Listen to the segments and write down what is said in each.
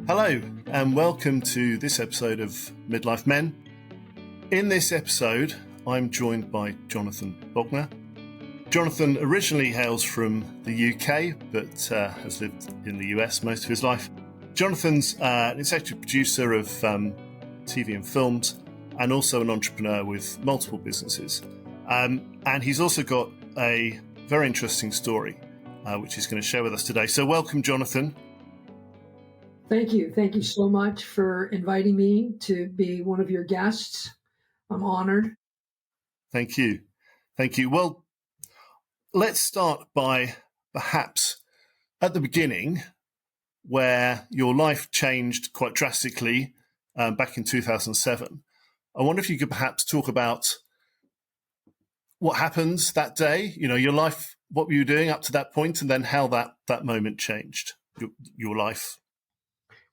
Hello, and welcome to this episode of Midlife Men. In this episode, I'm joined by Jonathan Bogner. Jonathan originally hails from the UK, but has lived in the US most of his life. Jonathan's an executive producer of TV and films, and also an entrepreneur with multiple businesses. And he's also got a very interesting story, which he's going to share with us today. So welcome, Jonathan. Thank you. Thank you so much for inviting me to be one of your guests. I'm honored. Thank you. Thank you. Well, let's start by perhaps at the beginning, where your life changed quite drastically back in 2007. I wonder if you could perhaps talk about what happened that day, your life, what were you doing up to that point, and then how that moment changed your life.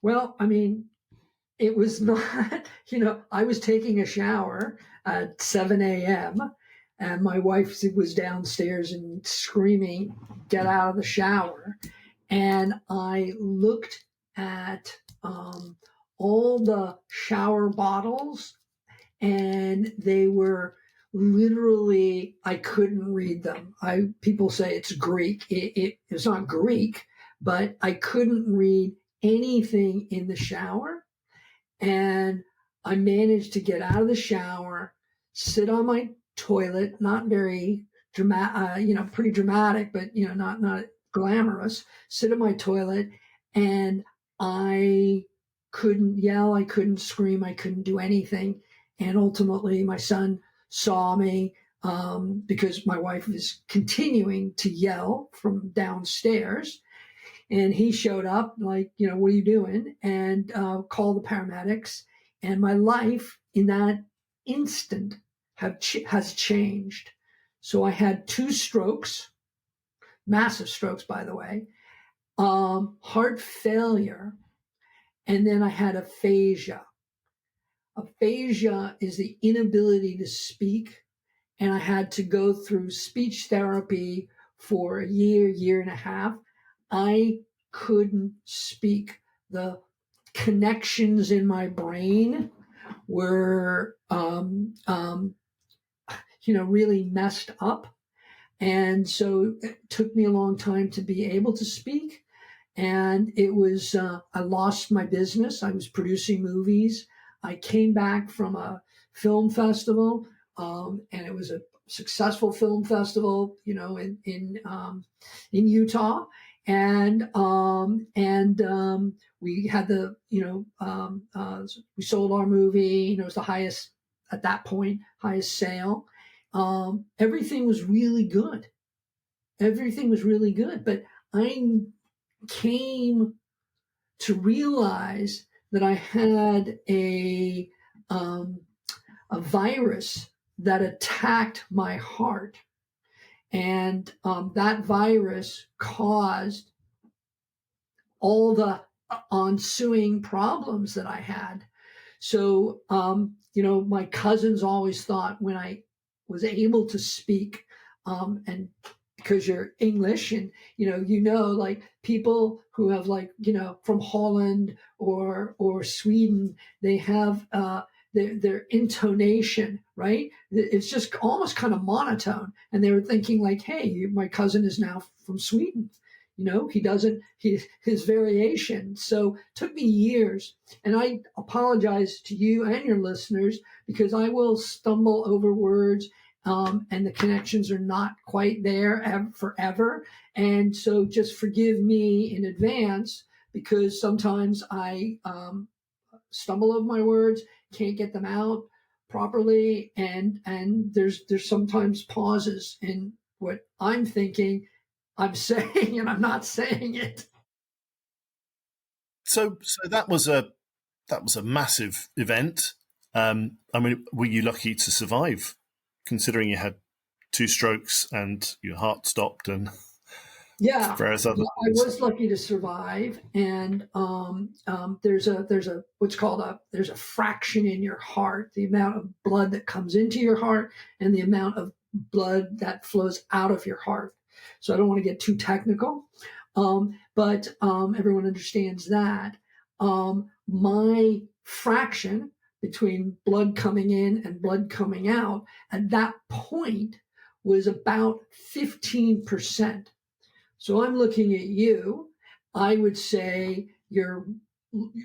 Well, it was not, I was taking a shower at 7 a.m. and my wife was downstairs and screaming, "Get out of the shower." And I looked at all the shower bottles, and they were literally, I couldn't read them. People say it's Greek. It's not Greek, but I couldn't read anything in the shower. And I managed to get out of the shower, sit on my toilet, not very dramatic, pretty dramatic, but, not glamorous, sit on my toilet. And I couldn't yell, I couldn't scream, I couldn't do anything. And ultimately my son saw me because my wife was continuing to yell from downstairs. And he showed up like, what are you doing? And called the paramedics. And my life in that instant has changed. So I had 2 strokes, massive strokes, by the way, heart failure, and then I had aphasia. Aphasia is the inability to speak. And I had to go through speech therapy for a year and a half. I couldn't speak. The connections in my brain were, really messed up. And so it took me a long time to be able to speak. And it was, I lost my business. I was producing movies. I came back from a film festival, and it was a successful film festival, in Utah. And we had we sold our movie, it was the highest, at that point, highest sale. Everything was really good. But I came to realize that I had a virus that attacked my heart. And that virus caused all the ensuing problems that I had. So, my cousins always thought when I was able to speak, and because you're English and, like people who have from Holland or Sweden, they have their intonation, right? It's just almost kind of monotone. And they were thinking like, hey, my cousin is now from Sweden. His variation. So it took me years. And I apologize to you and your listeners because I will stumble over words. And the connections are not quite there forever. And so just forgive me in advance because sometimes I stumble over my words, can't get them out properly. And there's sometimes pauses in what I'm thinking, I'm saying, and I'm not saying it. So that was a massive event. Were you lucky to survive, considering you had 2 strokes and your heart stopped and various other things? I was lucky to survive. And there's a what's called there's a fraction in your heart, the amount of blood that comes into your heart and the amount of blood that flows out of your heart. So I don't want to get too technical, but everyone understands that. my fraction between blood coming in and blood coming out at that point was about 15%. So I'm looking at you. I would say you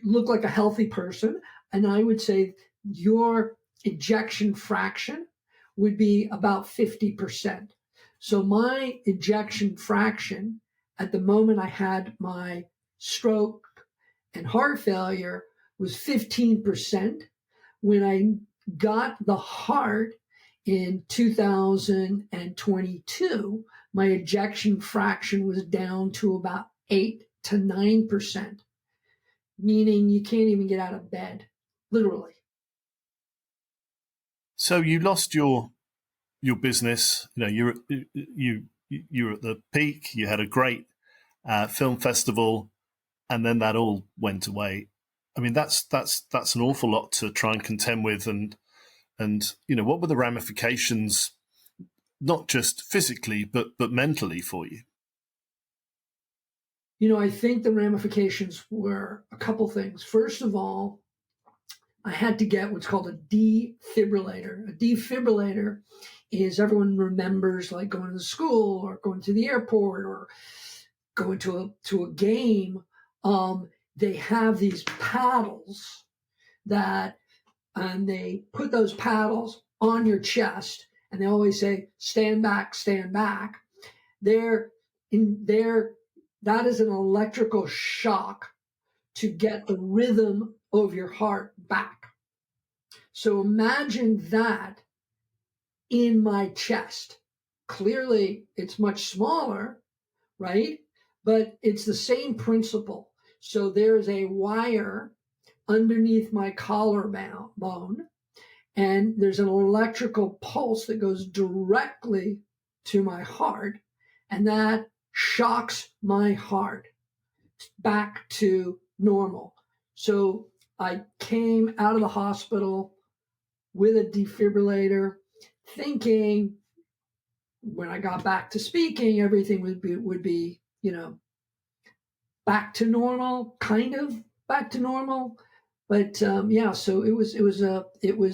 look like a healthy person, and I would say your ejection fraction would be about 50%. So my ejection fraction at the moment I had my stroke and heart failure was 15%. When I got the heart in 2022, my ejection fraction was down to about 8 to 9%, meaning you can't even get out of bed, literally. So you lost your business. You were at the peak. You had a great film festival, and then that all went away. I mean, that's an awful lot to try and contend with, and what were the ramifications, not just physically but mentally for you? I think the ramifications were a couple things. First of all, I had to get what's called a defibrillator. A defibrillator is, everyone remembers, like going to school or going to the airport or going to a game. They have these paddles and they put those paddles on your chest, and they always say, stand back, stand back. That is an electrical shock to get the rhythm of your heart back. So imagine that in my chest. Clearly, it's much smaller, right? But it's the same principle. So there's a wire underneath my collarbone, and there's an electrical pulse that goes directly to my heart, and that shocks my heart back to normal. So I came out of the hospital with a defibrillator, thinking when I got back to speaking, everything would be back to normal, kind of back to normal. But so it was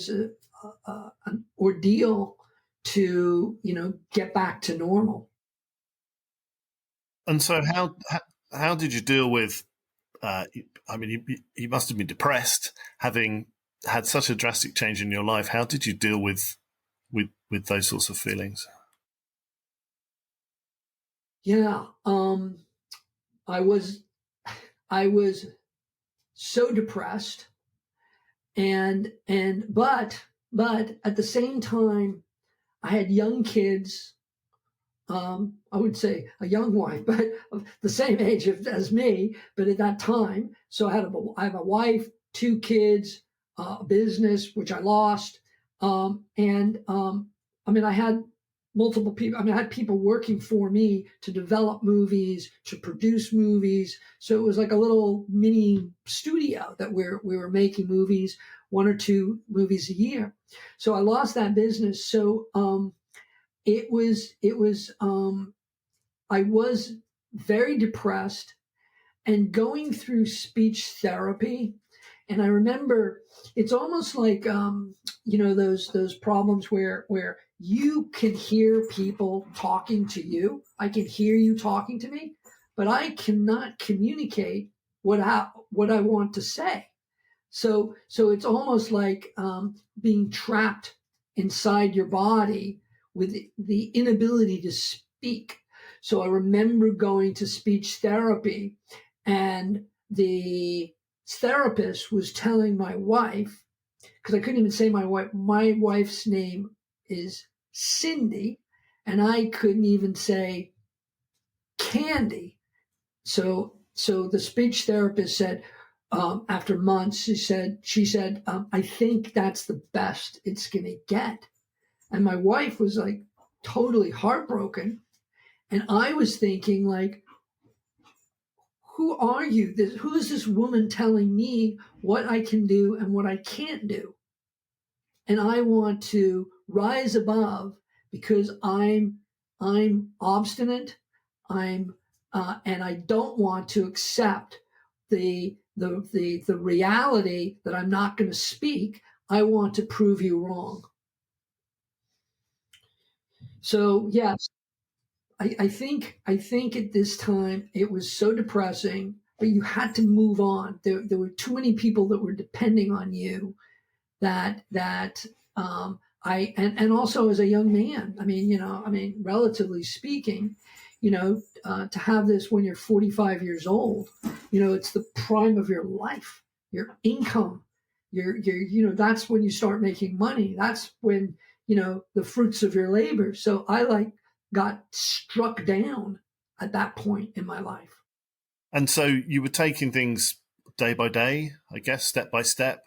an ordeal to get back to normal. And so how did you deal with? I mean, you must have been depressed, having had such a drastic change in your life. How did you deal with those sorts of feelings? Yeah, I was so depressed, but at the same time, I had young kids. I would say a young wife, but the same age as me, but at that time. So I have a wife, 2 kids, a business, which I lost. I had multiple people. I had people working for me to develop movies, to produce movies. So it was like a little mini studio that we were making movies, 1 or 2 movies a year. So I lost that business. So, I was very depressed and going through speech therapy. And I remember it's almost like, those problems where you can hear people talking to you. I can hear you talking to me, but I cannot communicate what I want to say. So it's almost like being trapped inside your body with the inability to speak. So I remember going to speech therapy, and the therapist was telling my wife, because I couldn't even say my wife's name is Cindy, and I couldn't even say Candy. So the speech therapist said, after months, she said, I think that's the best it's going to get. And my wife was like totally heartbroken. And I was thinking, like, who are you? Who is this woman telling me what I can do and what I can't do? And I want to rise above, because I'm obstinate. And I don't want to accept the the reality that I'm not going to speak. I want to prove you wrong. So yes, I think at this time it was so depressing, but you had to move on. There were too many people that were depending on you. That and also as a young man, relatively speaking, to have this when you're 45 years old, it's the prime of your life, your income, that's when you start making money. That's when, the fruits of your labor. So I got struck down at that point in my life. And so you were taking things day by day, I guess, step by step.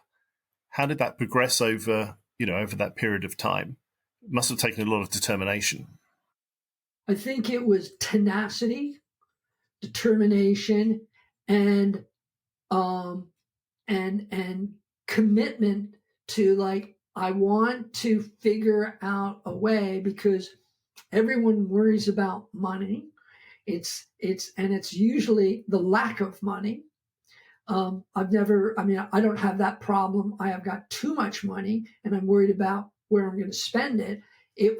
How did that progress over that period of time? It must have taken a lot of determination. I think it was tenacity, determination, and and commitment to I want to figure out a way, because everyone worries about money. It's usually the lack of money. I don't have that problem. I have got too much money and I'm worried about where I'm going to spend it.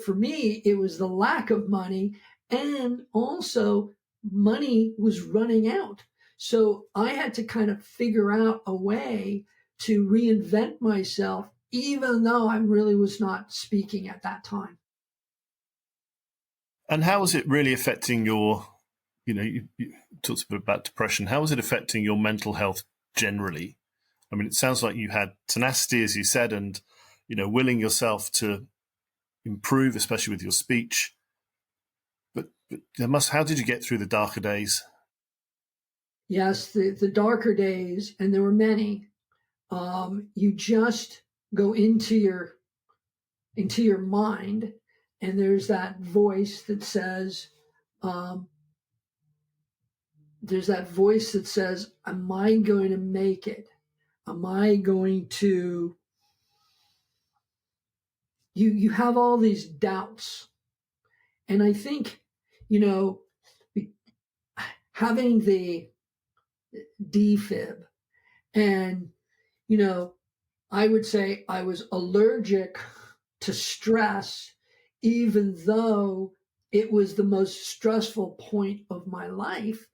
For me, it was the lack of money, and also money was running out. So I had to kind of figure out a way to reinvent myself, even though I really was not speaking at that time. And how was it really affecting your, you talked a bit about depression. How was it affecting your mental health generally? I mean, it sounds like you had tenacity, as you said, and, willing yourself to improve, especially with your speech. But how did you get through the darker days? Yes, the darker days, and there were many. You just go into your mind, and there's that voice that says, am I going to make it? Am I going to? You have all these doubts, and I think, having the defib, and I would say I was allergic to stress, even though it was the most stressful point of my life.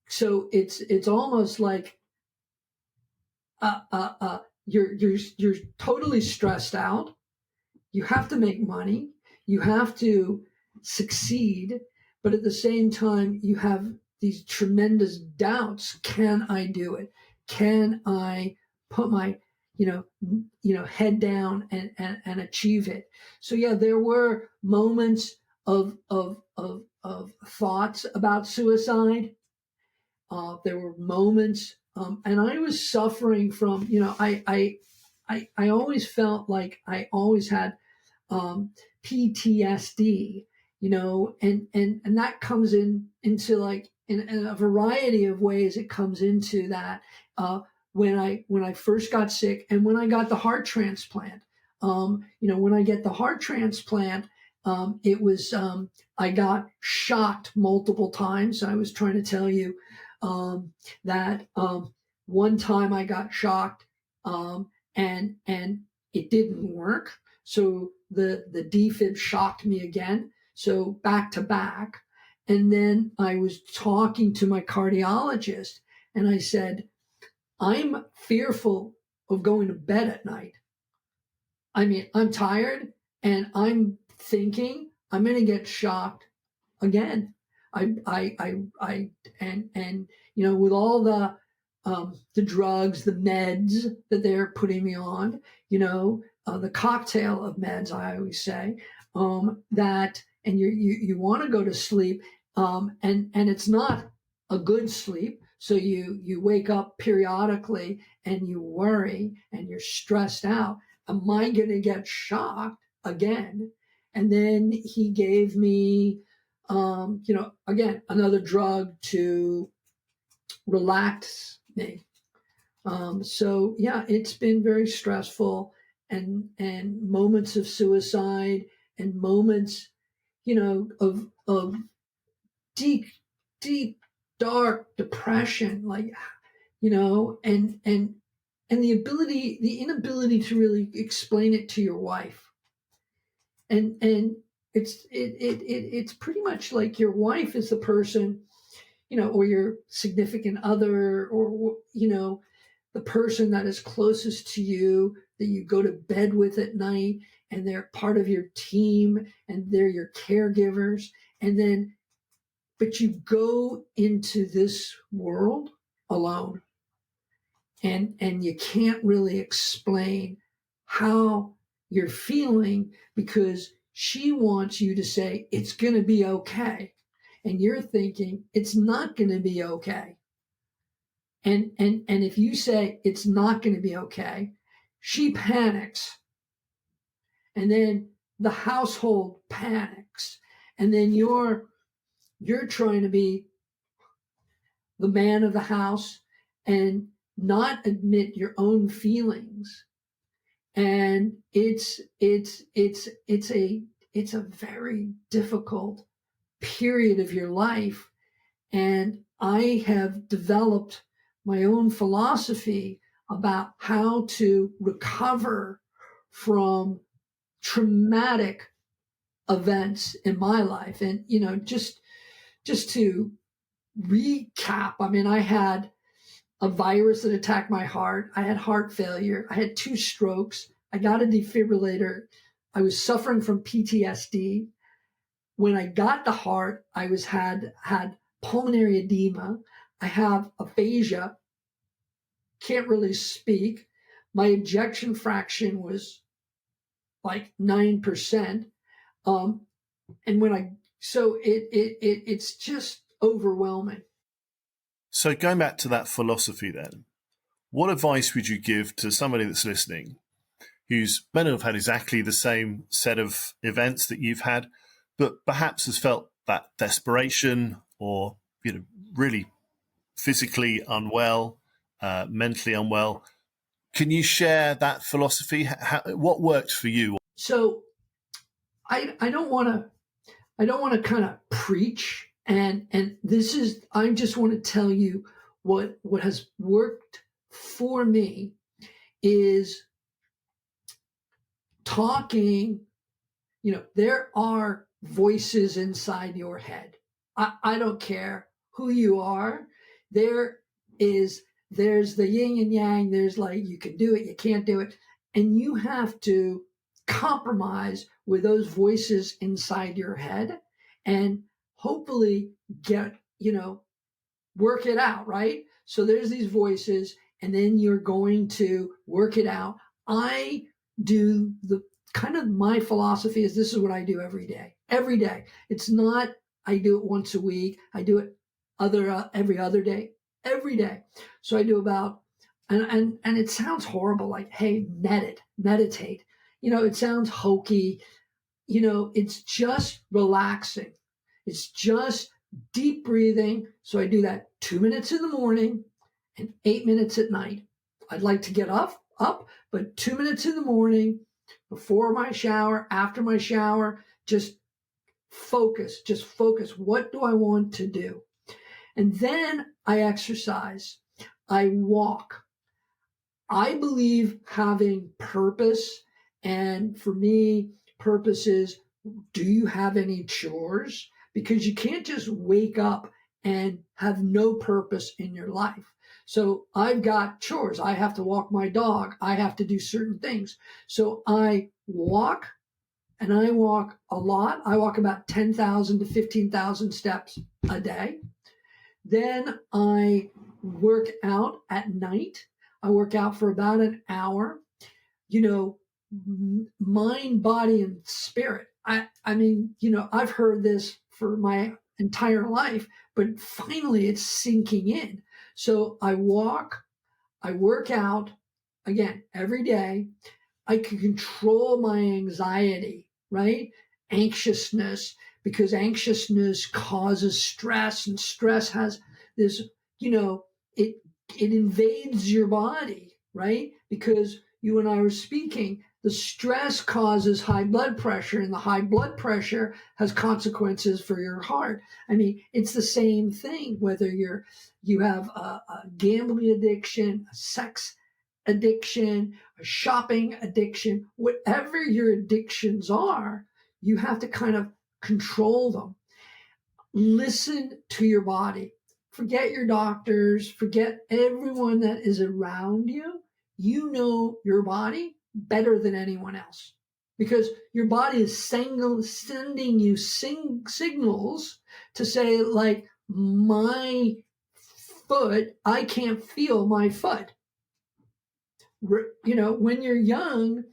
So it's almost like you're totally stressed out. You have to make money. You have to succeed, but at the same time, you have these tremendous doubts. Can I do it? Can I put my head down and achieve it? So yeah, there were moments of thoughts about suicide. There were moments, and I was suffering from, I always felt like I always had PTSD, and that comes into in a variety of ways. It comes into that when I first got sick, and when I got the heart transplant. When I get the heart transplant, it was I got shocked multiple times. I was trying to tell you that one time I got shocked, and it didn't work. So the defib shocked me again. So back to back. And then I was talking to my cardiologist, and I said, I'm fearful of going to bed at night. I mean, I'm tired, and I'm thinking I'm going to get shocked again. With all the drugs, the meds that they're putting me on, the cocktail of meds, I always say, that, and you want to go to sleep, and it's not a good sleep. So you wake up periodically and you worry and you're stressed out. Am I going to get shocked again? And then he gave me, again, another drug to relax me. So yeah, it's been very stressful, and moments of suicide, and moments, of deep, deep, dark depression. and the inability to really explain it to your wife. And it's pretty much like your wife is the person, or your significant other, or, the person that is closest to you, that you go to bed with at night, and they're part of your team, and they're your caregivers. But you go into this world alone, and you can't really explain how you're feeling, because she wants you to say it's going to be okay, and you're thinking it's not going to be okay. And if you say it's not going to be okay, she panics, and then the household panics, and then you're trying to be the man of the house and not admit your own feelings. And it's a very difficult period of your life. And I have developed my own philosophy about how to recover from traumatic events in my life. And, just to recap, I had a virus that attacked my heart. I had heart failure. I had 2 strokes. I got a defibrillator. I was suffering from PTSD. When I got the heart, I had pulmonary edema. I have aphasia. Can't really speak. My ejection fraction was like 9%. It's just overwhelming. So going back to that philosophy then, what advice would you give to somebody that's listening who's may not have had exactly the same set of events that you've had, but perhaps has felt that desperation, or, really physically unwell, mentally unwell? Can you share that philosophy? What worked for you? So I don't want to kind of preach, and I just want to tell you what has worked for me is talking. There are voices inside your head. I don't care who you are. There's the yin and yang. There's like, you can do it, you can't do it. And you have to compromise with those voices inside your head and hopefully work it out, right? So there's these voices, and then you're going to work it out. I do my philosophy is, this is what I do every day. Every day. It's not, I do it once a week. I do it every other day, every day. So I do about, and it sounds horrible, like, hey, meditate. It sounds hokey. It's just relaxing. It's just deep breathing. So I do that 2 minutes in the morning and 8 minutes at night. I'd like to get up, but 2 minutes in the morning, before my shower, after my shower, just focus. What do I want to do? And then I exercise. I walk. I believe having purpose. And for me, purpose is, do you have any chores? Because you can't just wake up and have no purpose in your life. So I've got chores. I have to walk my dog. I have to do certain things. So I walk, and I walk a lot. I walk about 10,000 to 15,000 steps a day. Then I work out at night. I work out for about an hour. Mind, body, and spirit. I've heard this for my entire life, but finally it's sinking in. So I walk, I work out, again, every day. I can control my anxiety, right? Anxiousness, because anxiousness causes stress, and stress has this, it invades your body, right? Because you and I were speaking, the stress causes high blood pressure, and the high blood pressure has consequences for your heart. I mean, it's the same thing, whether you have a gambling addiction, a sex addiction, a shopping addiction, whatever your addictions are, you have to kind of control them. Listen to your body. Forget your doctors, forget everyone that is around you. You know your body better than anyone else, because your body is sending you signals to say, like, my foot, I can't feel my foot. When you're young,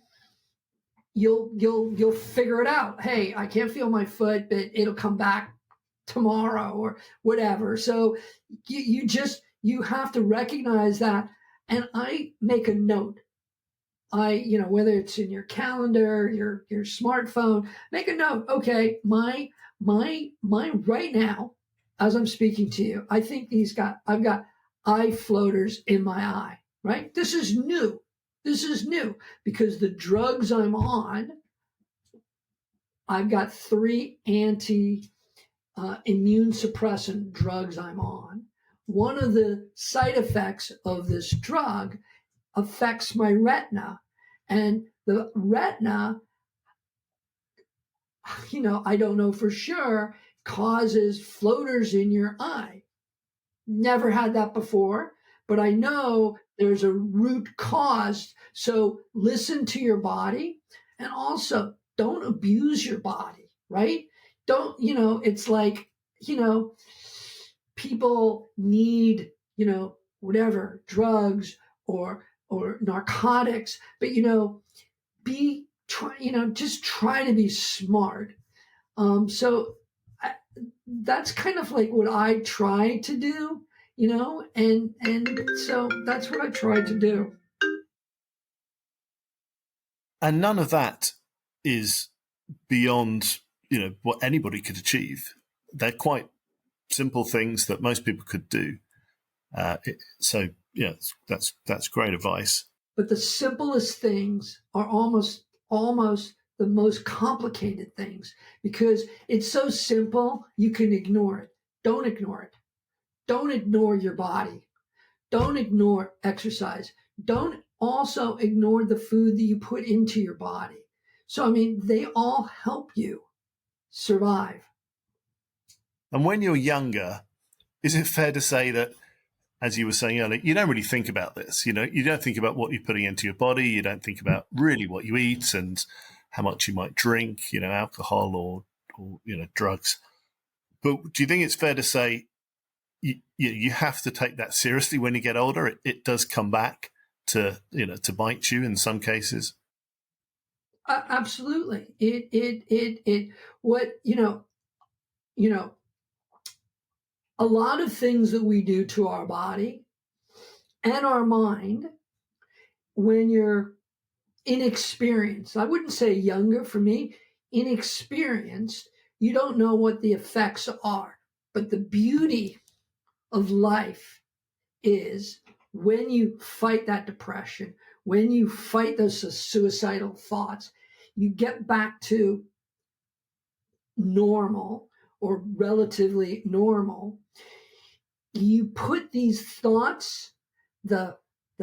you'll figure it out. Hey, I can't feel my foot, but it'll come back tomorrow or whatever. So you have to recognize that. And I make a note. Whether it's in your calendar, your smartphone, make a note. Okay, my right now, as I'm speaking to you, I think I've got eye floaters in my eye, right? This is new. Because the drugs I'm on, I've got 3 immune suppressant drugs I'm on. One of the side effects of this drug affects my retina. And the retina, I don't know for sure, causes floaters in your eye. Never had that before, but I know there's a root cause. So listen to your body, and also don't abuse your body, right? Don't, it's like, people need, whatever, drugs or narcotics, but just try to be smart. So that's kind of like what I try to do, and so that's what I try to do. And none of that is beyond, what anybody could achieve. They're quite simple things that most people could do. So yeah, that's great advice. But the simplest things are almost the most complicated things, because it's so simple you can ignore it. Don't ignore it. Don't ignore your body. Don't ignore exercise. Don't also ignore the food that you put into your body. So, I mean, they all help you survive. And when you're younger, is it fair to say that, as you were saying earlier, you don't really think about this? You don't think about what you're putting into your body. You don't think about really what you eat and how much you might drink, alcohol or drugs. But do you think it's fair to say you have to take that seriously when you get older? It does come back to bite you in some cases. Absolutely. A lot of things that we do to our body and our mind when you're inexperienced, I wouldn't say younger, for me, inexperienced, you don't know what the effects are. But the beauty of life is when you fight that depression, when you fight those suicidal thoughts, you get back to normal or relatively normal. You put these thoughts, the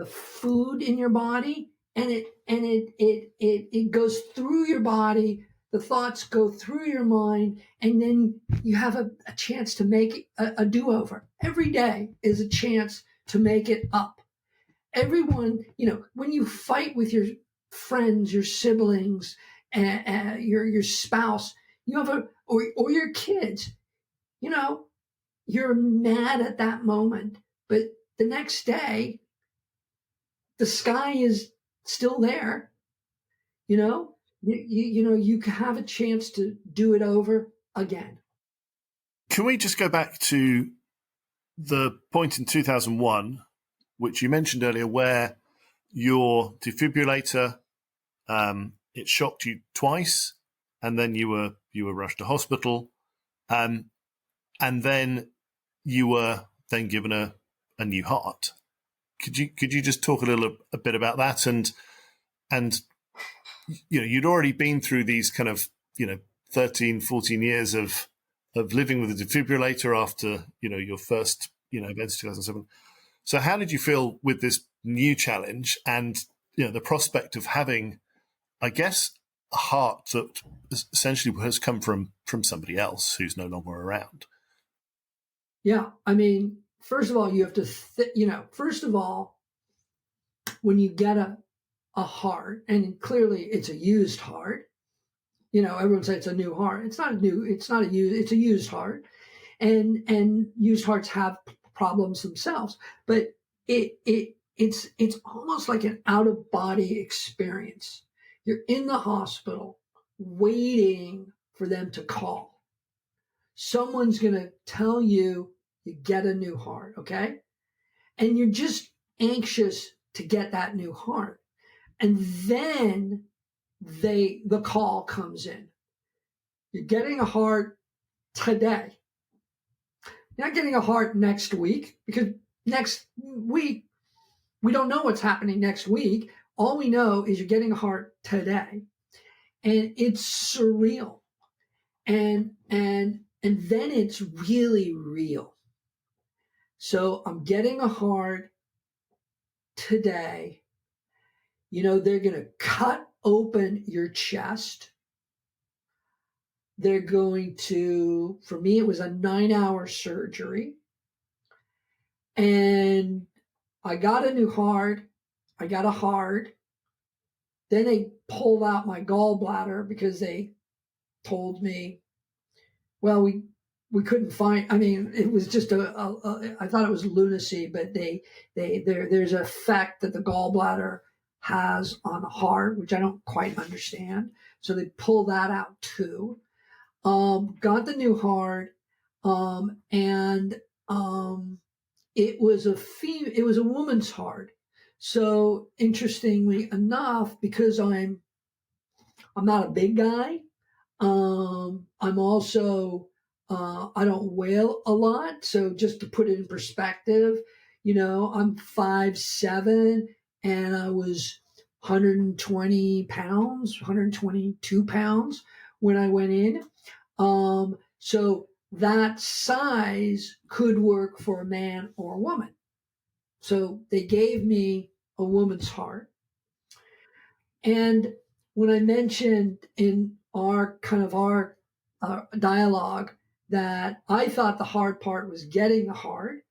food in your body, and it goes through your body. The thoughts go through your mind, and then you have a chance to make a do-over. Every day is a chance to make it up. Everyone, when you fight with your friends, your siblings, and your spouse, you have or your kids, you're mad at that moment, but the next day, the sky is still there. You can have a chance to do it over again. Can we just go back to the point in 2001, which you mentioned earlier, where your defibrillator, it shocked you twice, and then you were rushed to hospital, and then you were then given a new heart. Could you just talk a bit about that and you'd already been through these kind of, 13, 14 years of living with a defibrillator after, your first, events 2007. So how did you feel with this new challenge and, the prospect of having, I guess, a heart that essentially has come from somebody else who's no longer around? Yeah. I mean, first of all, you have to, first of all, when you get a heart, and clearly it's a used heart, everyone says it's a new heart. It's not a used, it's a used heart. And used hearts have problems themselves, but it's almost like an out of body experience. You're in the hospital waiting for them to call. Someone's going to tell you get a new heart, okay? And you're just anxious to get that new heart. And then the call comes in. You're getting a heart today. You're not getting a heart next week, because next week we don't know what's happening next week. All we know is you're getting a heart today. And it's surreal. And then it's really real. So I'm getting a heart today. They're going to cut open your chest. They're going to, for me, it was a 9-hour surgery. And I got a new heart. I got a heart. Then they pulled out my gallbladder because they told me, well, we couldn't find, I mean, it was just I thought it was lunacy, but there's an effect that the gallbladder has on the heart, which I don't quite understand. So they pulled that out too. Got the new heart, and it was a woman's heart. So interestingly enough, because I'm not a big guy, I'm also I don't weigh a lot. So just to put it in perspective, I'm 5'7", and I was 120 pounds, 122 pounds when I went in. So that size could work for a man or a woman. So they gave me a woman's heart. And when I mentioned in our dialogue that I thought the hard part was getting the heart,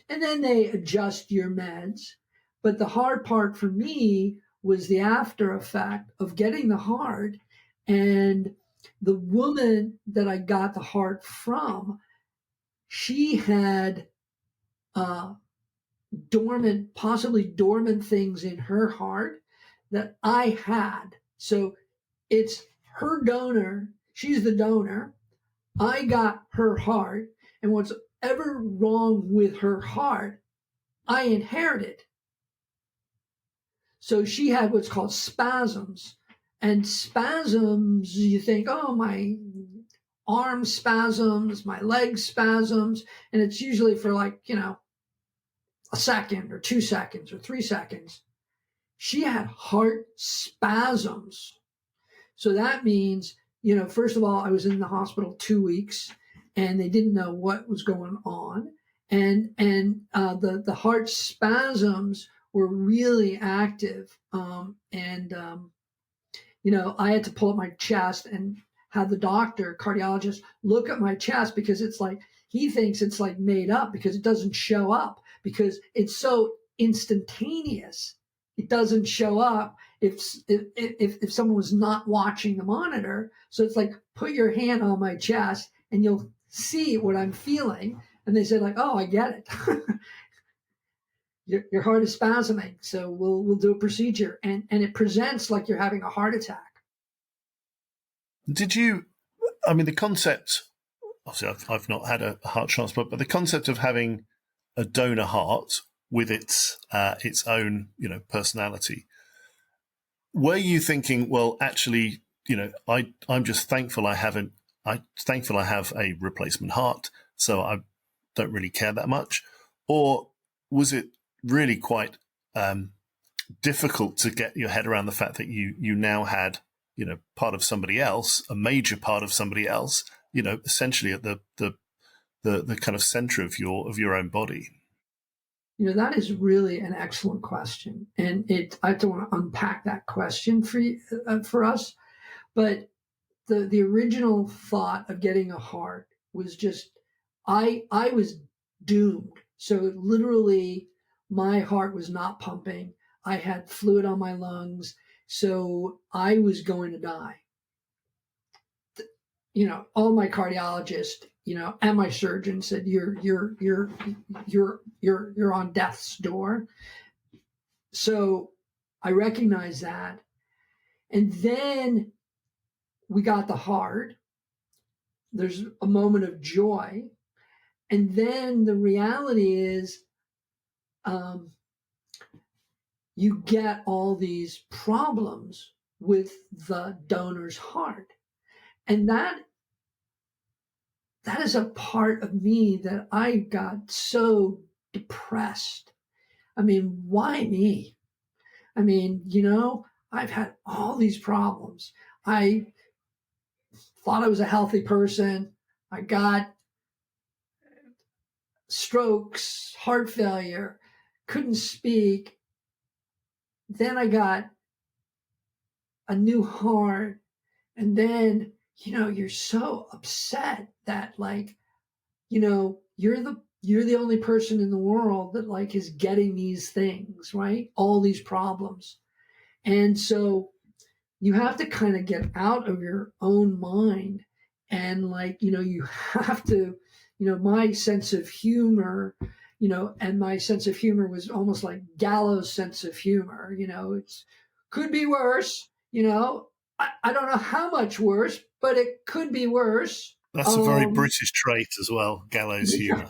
and then they adjust your meds. But the hard part for me was the after effect of getting the heart. And the woman that I got the heart from, she had possibly dormant things in her heart that I had. So it's her donor. She's the donor. I got her heart. And whatever wrong with her heart, I inherited. So she had what's called spasms. And spasms, you think, oh, my arm spasms, my leg spasms. And it's usually for a second or 2 seconds or 3 seconds. She had heart spasms. So that means, first of all, I was in the hospital 2 weeks and they didn't know what was going on. And the heart spasms were really active. I had to pull up my chest and have the doctor, cardiologist, look at my chest, because it's like, he thinks it's like made up because it doesn't show up, because it's so instantaneous. It doesn't show up if someone was not watching the monitor. So it's like, put your hand on my chest and you'll see what I'm feeling. And they said, like, oh, I get it. Your heart is spasming, so we'll do a procedure, and it presents like you're having a heart attack. Did you? I mean, the concept. Obviously, I've not had a heart transplant, but the concept of having a donor heart with its own personality. Were you thinking, well, actually, I'm just thankful I have a replacement heart, so I don't really care that much, or was it really quite difficult to get your head around the fact that you now had, part of somebody else, a major part of somebody else, essentially at the kind of center of your own body. That is really an excellent question, and I don't want to unpack that question for us, but the original thought of getting a heart was just I was doomed. So literally, my heart was not pumping. I had fluid on my lungs, so I was going to die. All my cardiologists, and my surgeon said, you're on death's door. So I recognized that. And then we got the heart. There's a moment of joy. And then the reality is, you get all these problems with the donor's heart. And that is a part of me that I got so depressed. I mean, why me? I mean, I've had all these problems. I thought I was a healthy person. I got strokes, heart failure, couldn't speak. Then I got a new heart. And then, you're so upset that you're the only person in the world that is getting these things, right? All these problems. And so you have to kind of get out of your own mind and you have to, my sense of humor, and my sense of humor was almost like gallows sense of humor, it's could be worse, I don't know how much worse, but it could be worse. That's a very British trait as well, gallows humor.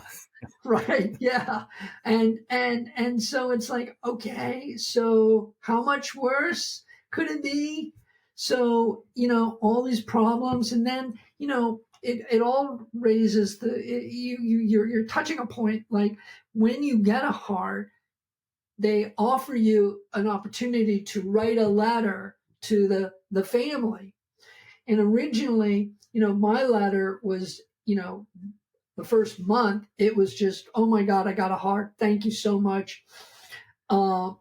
Right. Yeah. And so it's like, okay, so how much worse could it be? So, all these problems, and then, it all raises you're touching a point, like when you get a heart, they offer you an opportunity to write a letter to the family. And originally, my letter was, the first month, it was just, oh my God, I got a heart. Thank you so much. And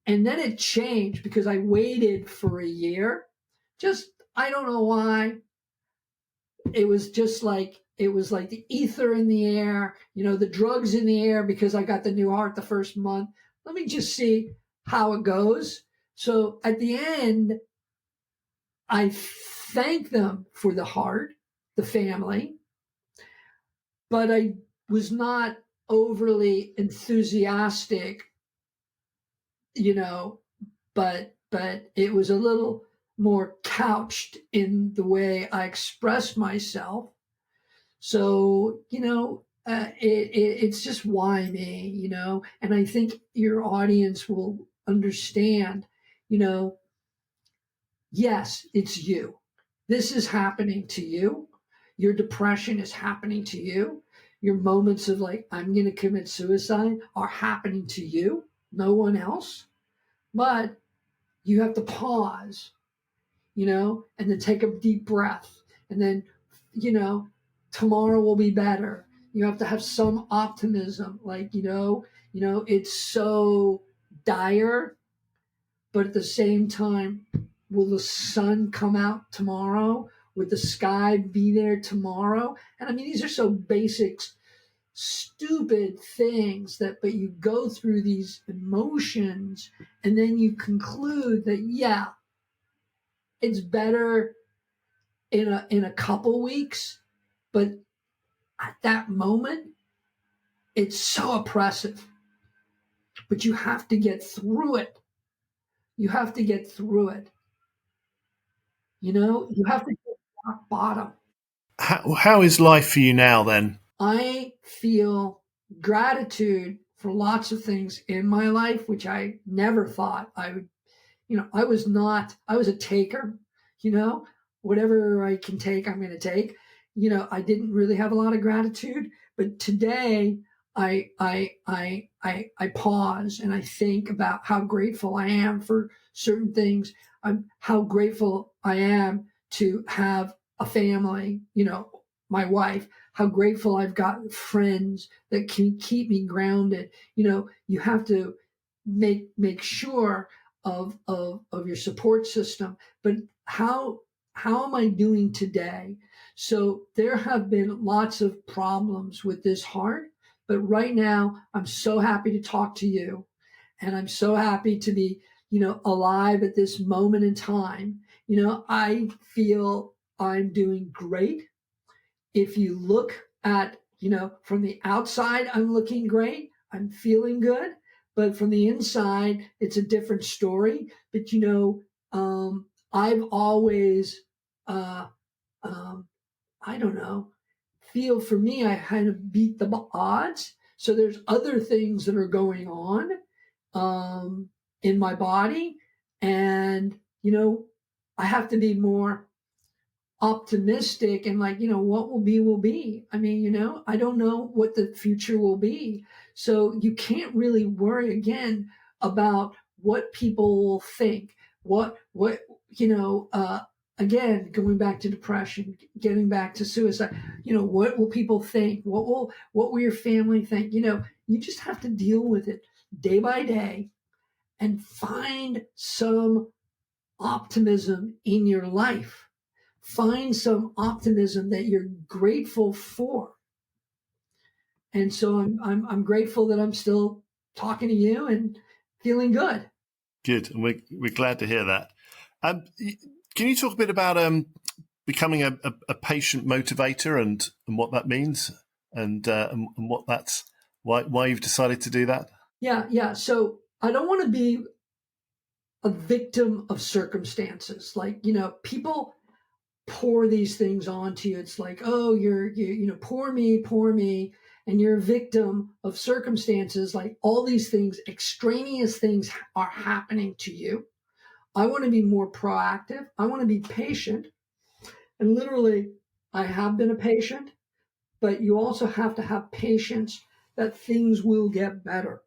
then it changed because I waited for a year. I don't know why. It was like the ether in the air, the drugs in the air, because I got the new heart the first month. Let me just see how it goes. So at the end, I thank them for the heart, the family, but I was not overly enthusiastic, but it was a little more couched in the way I expressed myself. So, it's just why me, and I think your audience will understand, yes, it's you. This is happening to you. Your depression is happening to you. Your moments of I'm going to commit suicide are happening to you, no one else. But you have to pause, and then take a deep breath. And then, tomorrow will be better. You have to have some optimism. It's so dire, but at the same time, will the sun come out tomorrow? Would the sky be there tomorrow? And I mean, these are so basic, stupid things but you go through these emotions and then you conclude that, yeah, it's better in a couple weeks, but at that moment, it's so oppressive. But you have to get through it. You have to get through it. You have to get rock bottom. How is life for you now then? I feel gratitude for lots of things in my life, which I never thought I would. I was a taker, whatever I can take, I'm going to take. I didn't really have a lot of gratitude, but today I pause and I think about how grateful I am for certain things. How grateful I am to have a family, my wife, how grateful I've got friends that can keep me grounded. You have to make sure of your support system, but how am I doing today? So there have been lots of problems with this heart, but right now I'm so happy to talk to you, and I'm so happy to be, alive at this moment in time. I feel I'm doing great. If you look at, from the outside, I'm looking great. I'm feeling good. But from the inside, it's a different story. But, I've always, uh, I don't know, feel for me, I kind of beat the odds. So there's other things that are going on in my body. And, I have to be more optimistic and like, what will be. I mean, I don't know what the future will be. So you can't really worry again about what people will think. What, again, going back to depression, getting back to suicide, what will people think? What will your family think? You just have to deal with it day by day and find some optimism in your life. Find some optimism that you're grateful for. And so I'm grateful that I'm still talking to you and feeling good. Good, and we're glad to hear that. Can you talk a bit about becoming a patient motivator and what that means, and what that's why you've decided to do that? Yeah. So I don't want to be a victim of circumstances. Like, people pour these things onto you. It's like, oh, poor me, and you're a victim of circumstances. Like all these things, extraneous things are happening to you. I want to be more proactive. I want to be patient. And literally, I have been a patient, but you also have to have patience that things will get better.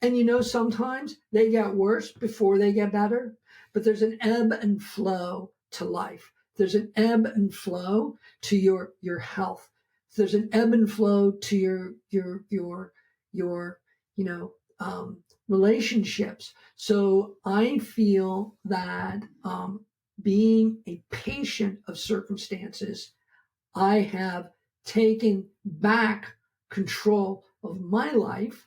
And sometimes they get worse before they get better, but there's an ebb and flow to life. There's an ebb and flow to your health. There's an ebb and flow to your relationships. So I feel that being a patient of circumstances, I have taken back control of my life,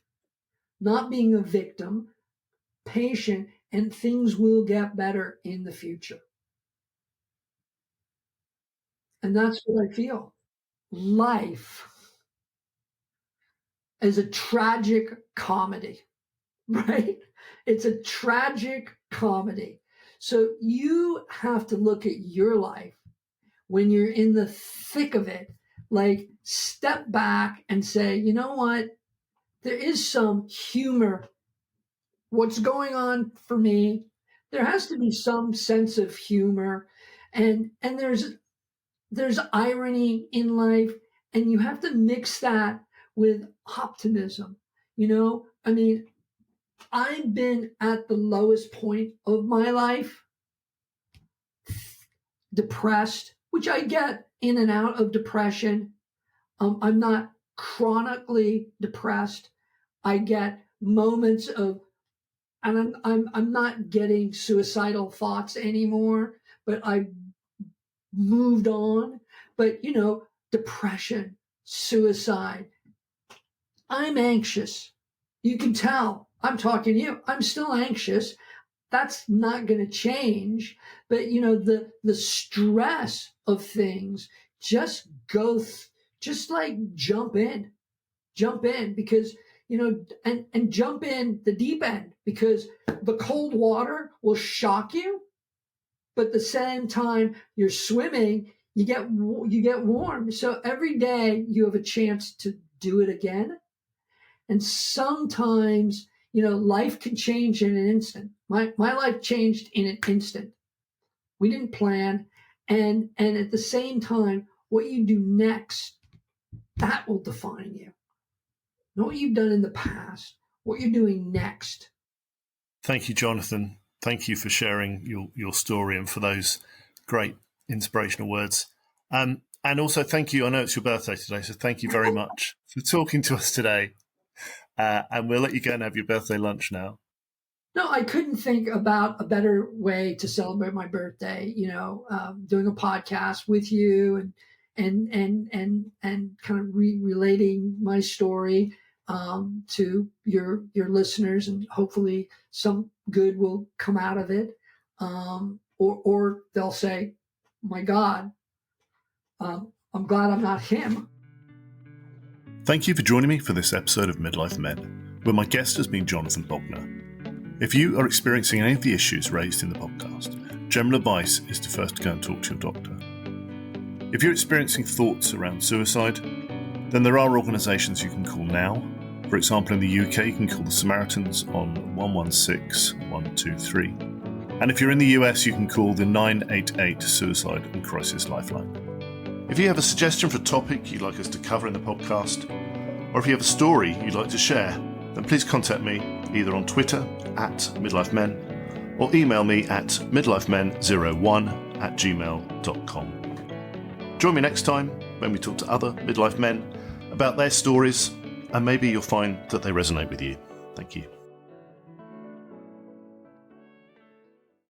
not being a victim, patient, and things will get better in the future. And that's what I feel. Life is a tragic comedy, right? It's a tragic comedy. So you have to look at your life when you're in the thick of it, like step back and say, you know what? There is some humor. What's going on for me? There has to be some sense of humor, and there's irony in life, and you have to mix that with optimism. I mean, I've been at the lowest point of my life, depressed, which I get in and out of depression. I'm not chronically depressed. I get moments of, and I'm not getting suicidal thoughts anymore, but I moved on. But depression, suicide. I'm anxious. You can tell. I'm talking to you. I'm still anxious. That's not going to change. But the stress of things, just just like jump in because and jump in the deep end, because the cold water will shock you, but at the same time you're swimming, you get warm. So every day you have a chance to do it again. And sometimes life can change in an instant. My life changed in an instant. We didn't plan. And at the same time, what you do next, that will define you. not what you've done in the past, what you're doing next. Thank you, Jonathan. Thank you for sharing your story and for those great inspirational words. And also thank you. I know it's your birthday today, so thank you very much for talking to us today. And we'll let you go and have your birthday lunch now. No, I couldn't think about a better way to celebrate my birthday. Doing a podcast with you and kind of relating my story to your listeners, and hopefully some good will come out of it. Or they'll say, "My God, I'm glad I'm not him." Thank you for joining me for this episode of Midlife Men, where my guest has been Jonathan Bogner. If you are experiencing any of the issues raised in the podcast, general advice is to first go and talk to your doctor. If you're experiencing thoughts around suicide, then there are organisations you can call now. For example, in the UK, you can call the Samaritans on 116 123. And if you're in the US, you can call the 988 Suicide and Crisis Lifeline. If you have a suggestion for a topic you'd like us to cover in the podcast, or if you have a story you'd like to share, then please contact me either on Twitter @MidlifeMen or email me at midlifemen01@gmail.com. Join me next time when we talk to other midlife men about their stories, and maybe you'll find that they resonate with you. Thank you.